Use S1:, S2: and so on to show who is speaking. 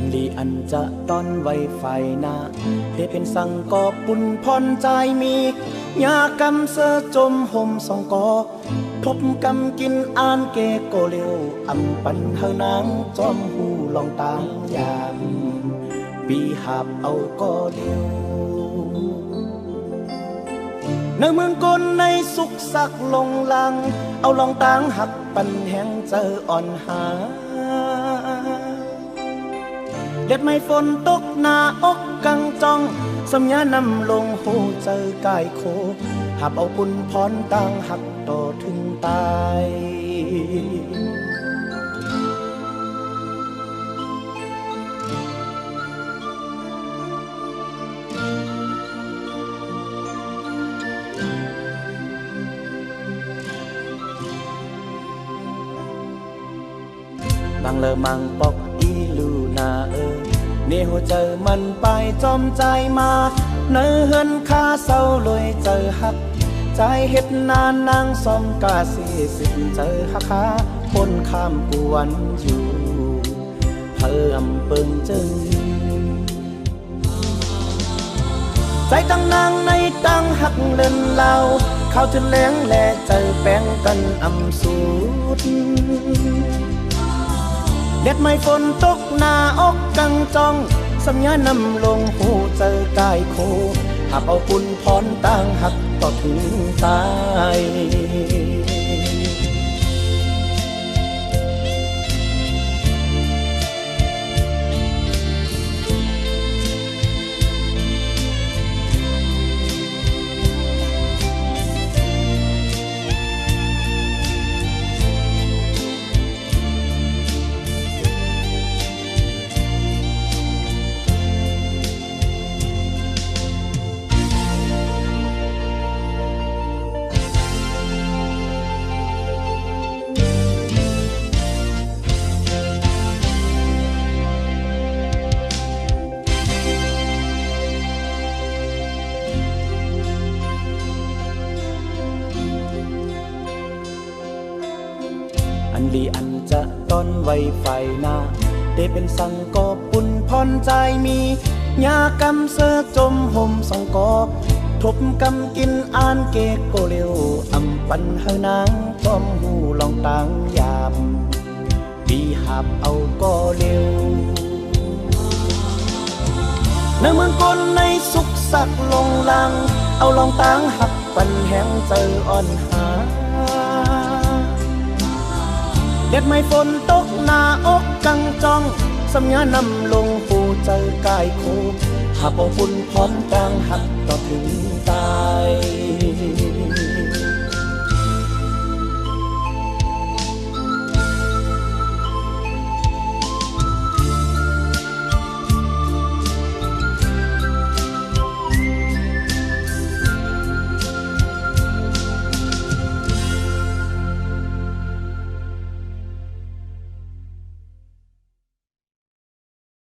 S1: นลีอันจะต้อนไว้ไฟนาเทเป็นสังกอปุ่นพรใจมียากำเสจมห่มสองกอทบกำกินอ่านเกโกเลียวอำปันเฮานางจอมหูลองตามยามปีหาบเอาก็เลียวในเมืองกลในสุขสักลงลังเอาลองตางหักปันแห่งเจออ่อนหาเด็ดไม่ฝนตกหน้าอกกังจองสัญญานำลงหูเจอกายโคหับเอาปุ่นพรต่างหักต่อถึงตายบางเลอมังปอกอีลูนาเนหัวเจอมันไปจอมใจมาเนื้อเฮือนข้าเศร้าลอยเจอหักใจเฮ็ดนานนางสมกาสีสิเจอหักขาพ้นข้ามกวนอยู่เพิ่มเปิงจึงใจตั้งนางในตั้งหักเล่นเล่าเข้าถึงแหลงแหล่เจอแป้งกันอำสูดเด็ดไม่ฝนตกหน้าอกกังจองสัญญานำลงหูเจอกายโคหับเอาปุ่นพรต่างหักต่อถึงตายอันลีอันจะต้อนไว้ไฟนาได้เป็นสังกอปุ่นพรใจมียากำเสจมห่มสองกอทบกำกินอ่านเกโกเลียวอำปันเฮานางจอมหูลองตางยามปีหาบเอาก็เลียวในเมืองกลในสุขสักลงลังเอาลองตางหักปันแห่งเจออ่อนหาเด็ดไม่ฝนตกหน้าอกกังจองสัญญานำลงหูเจอกายโคหับเอาปุ่นพรต่างหักต่อถึงตาย